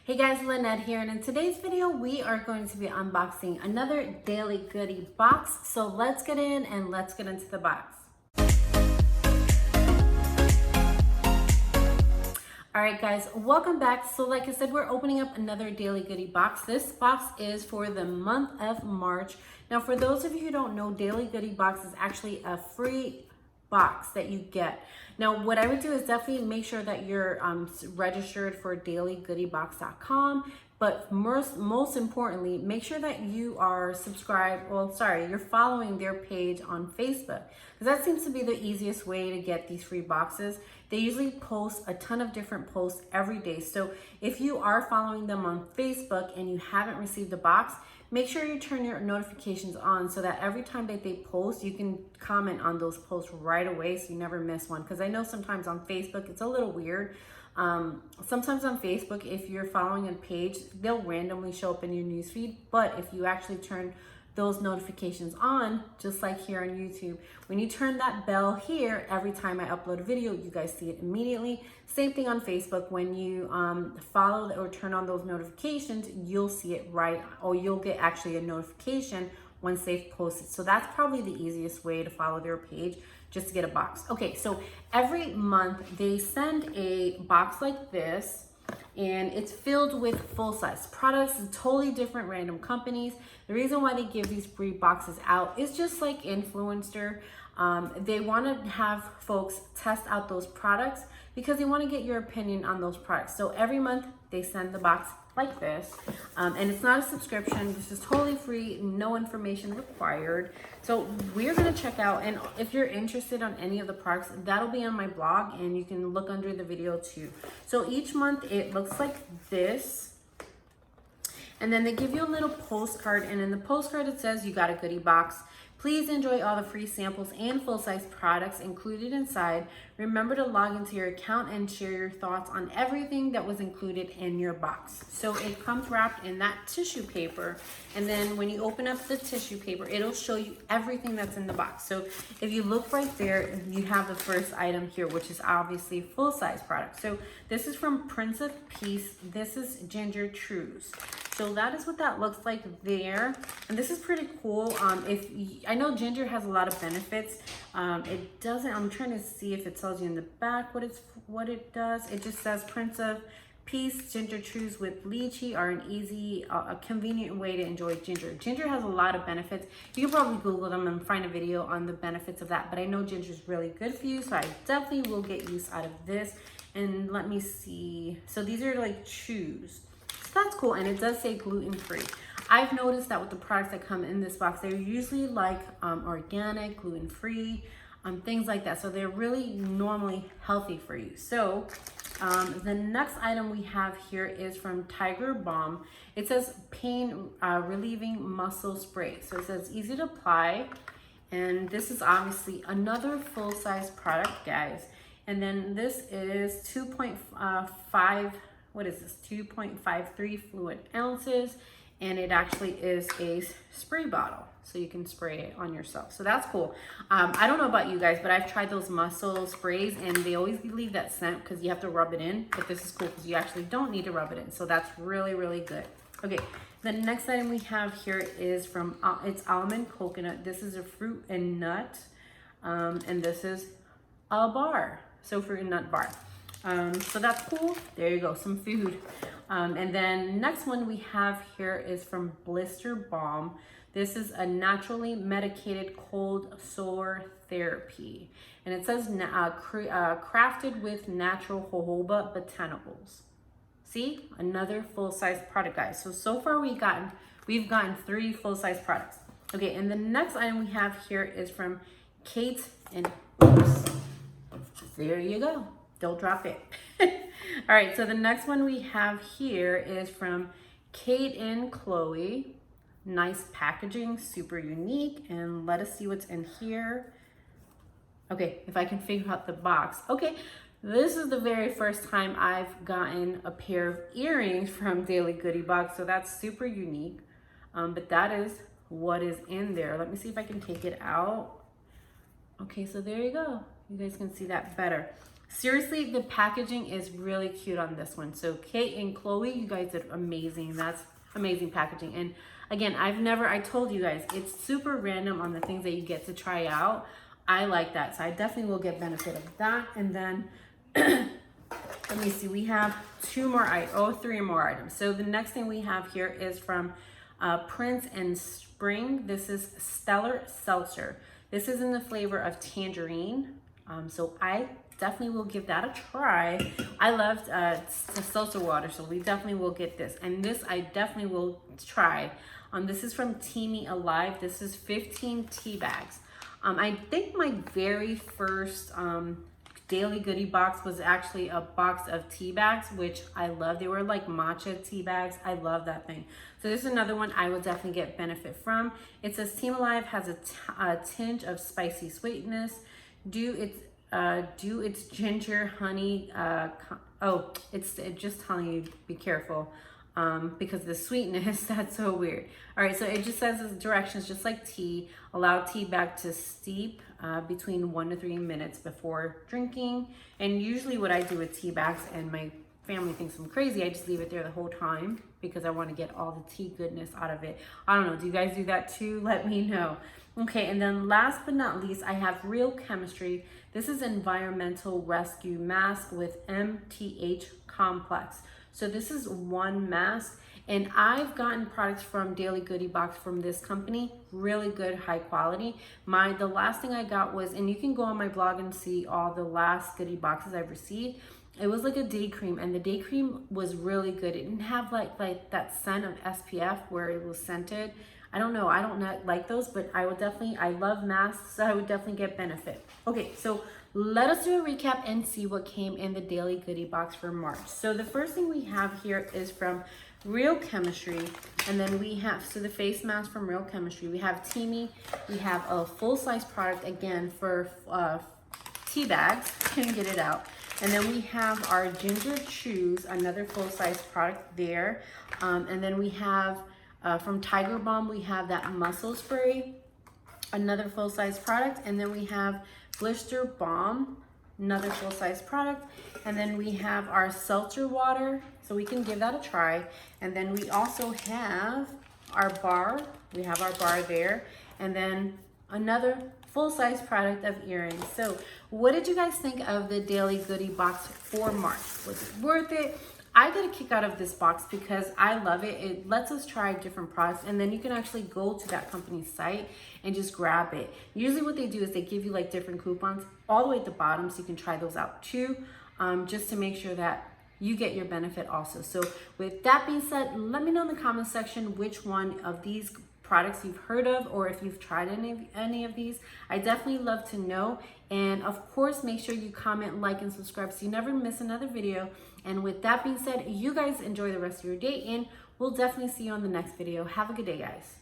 Hey guys, Lynette here, and in today's video we are going to be unboxing another daily goodie box. So let's get in and let's get into the box. Alright guys, welcome back. So like I said, we're opening up another daily goodie box. This box is for the month of March. Now for those of you who don't know, daily goodie box is actually a free box that you get. Now what I would do is definitely make sure that you're registered for dailygoodiebox.com, but most importantly, make sure that you are subscribed, you're following their page on Facebook, because that seems to be the easiest way to get these free boxes. They usually post a ton of different posts every day. So if you are following them on Facebook and you haven't received the box, make sure you turn your notifications on so that every time that they post, you can comment on those posts right away so you never miss one. Because I know sometimes on Facebook, it's a little weird. Sometimes on Facebook, if you're following a page, they'll randomly show up in your newsfeed. But if you actually turn those notifications on, just like here on YouTube, when you turn that bell here, every time I upload a video, you guys see it immediately. Same thing on Facebook. When you follow or turn on those notifications, you'll see it right, or you'll get actually a notification once they've posted. So that's probably the easiest way to follow their page, just to get a box. Okay, so every month they send a box like this, and it's filled with full-size products, totally different random companies. The reason why they give these free boxes out is just like influencer. They want to have folks test out those products because they want to get your opinion on those products. So every month they send the box like this, and it's not a subscription. This is totally free, no information required. So we're gonna check out, and if you're interested on any of the products, that'll be on my blog, and you can look under the video too. So each month it looks like this, and then they give you a little postcard, and in the postcard it says you got a goodie box. Please enjoy all the free samples and full-size products included inside. Remember to log into your account and share your thoughts on everything that was included in your box. So it comes wrapped in that tissue paper, and then when you open up the tissue paper, it'll show you everything that's in the box. So if you look right there, you have the first item here, which is obviously full-size product. So this is from Prince of Peace. This is Ginger Trues. So that is what that looks like there. And this is pretty cool. I know ginger has a lot of benefits. It doesn't, I'm trying to see if it tells you in the back what it does. It just says Prince of Peace Ginger Trues with Lychee are an easy, convenient way to enjoy ginger. Ginger has a lot of benefits. You can probably Google them and find a video on the benefits of that, but I know ginger is really good for you, so I definitely will get use out of this. And let me see. So these are like chews. So that's cool, and it does say gluten-free. I've noticed that with the products that come in this box, they're usually like organic, gluten-free, things like that. So they're really normally healthy for you. So the next item we have here is from Balm. It says pain relieving muscle spray. So it says easy to apply, and this is obviously another full-size product, guys. And then this is 2.5. What is this? 2.53 fluid ounces, and it actually is a spray bottle, so you can spray it on yourself. So that's cool. I don't know about you guys, but I've tried those muscle sprays, and they always leave that scent because you have to rub it in. But this is cool because you actually don't need to rub it in, so that's really, really good. Okay, the next item we have here is from it's almond coconut. This is a fruit and nut, and this is a bar. So fruit and nut bar. So that's cool. There you go, some food. And then next one we have here is from Blister Balm. This is a naturally medicated cold sore therapy. And it says crafted with natural jojoba botanicals. See, another full-size product, guys. So far we've gotten 3 full-size products. Okay, and the next item we have here is from Cate, and oops, there you go. Don't drop it. All right, so the next one we have here is from Cate and Chloe. Nice packaging, super unique, and let us see what's in here. Okay, if I can figure out the box. Okay, this is the very first time I've gotten a pair of earrings from Daily Goodie Box, so that's super unique. But that is what is in there. Let me see if I can take it out. Okay, so there you go. You guys can see that better. Seriously, the packaging is really cute on this one. So Cate and Chloe, you guys did amazing. That's amazing packaging. And again, I told you guys, it's super random on the things that you get to try out. I like that. So I definitely will get benefit of that. And then, let me see, we have three more items. So the next thing we have here is from Prince and Spring. This is Stellar Seltzer. This is in the flavor of tangerine. So I definitely will give that a try. I loved seltzer water, so we definitely will get this. And this I definitely will try. This is from Teami Alive. This is 15 tea bags. I think my very first daily goodie box was actually a box of tea bags, which I love. They were like matcha tea bags. I love that thing. So this is another one I will definitely get benefit from. It says Teami Alive has a tinge of spicy sweetness. Do its ginger honey. It's just honey. Be careful. Because the sweetness, that's so weird. All right, so it just says the directions, just like tea. Allow tea bag to steep between 1 to 3 minutes before drinking. And usually what I do with tea bags, and my family thinks I'm crazy, I just leave it there the whole time because I want to get all the tea goodness out of it. I don't know, do you guys do that too? Let me know. Okay, and then last but not least, I have Real Chemistry. This is Environmental Rescue Mask with MTH Complex. So this is one mask, and I've gotten products from Daily Goodie Box from this company, really good, high quality. The last thing I got was, and you can go on my blog and see all the last goodie boxes I've received. It was like a day cream, and the day cream was really good. It didn't have like that scent of SPF where it was scented. I don't know, I don't like those, but I love masks, so I would definitely get benefit. Okay, so let us do a recap and see what came in the Daily Goodie Box for March. So the first thing we have here is from Real Chemistry, and then we have, so the face mask from Real Chemistry. We have Teami, we have a full-size product, again, for tea bags, can get it out. And then we have our Ginger Chews, another full-size product there. And then we have, from Tiger Balm, we have that muscle spray, another full-size product. And then we have Blister Balm, another full-size product. And then we have our Seltzer water, so we can give that a try. And then we also have our bar. We have our bar there. And then another full-size product of earrings. So what did you guys think of the Daily Goodie Box for March? Was it worth it? I get a kick out of this box because I love it. It lets us try different products, and then you can actually go to that company's site and just grab it. Usually what they do is they give you like different coupons all the way at the bottom, so you can try those out too, just to make sure that you get your benefit also. So with that being said, let me know in the comment section which one of these products you've heard of, or if you've tried any of these. I definitely love to know. And of course, make sure you comment, like, and subscribe so you never miss another video. And with that being said, you guys enjoy the rest of your day, and we'll definitely see you on the next video. Have a good day, guys.